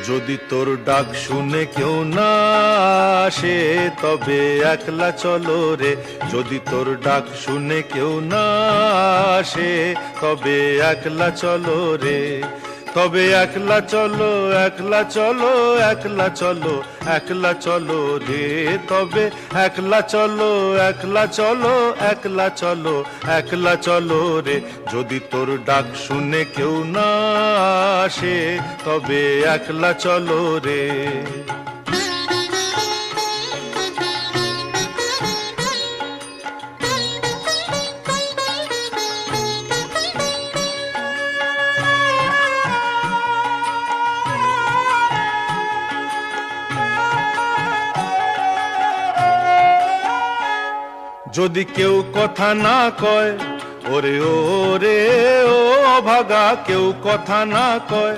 যদি তোর ডাক শুনে কেউ না আসে তবে একলা চলো রে। যদি তোর ডাক শুনে কেউ না আসে তবে একলা চলো রে। তবে একলা চলো, একলা চলো, একলা চলো, একলা চলো রে। তবে একলা চলো, একলা চলো, একলা চলো, একলা চলো রে। যদি তোর ডাক শুনে কেউ না আসে তবে একলা চলো রে। যদি কেউ কথা না কয়, ওরে ওরে ও ভাগা, কেউ কথা না কয়,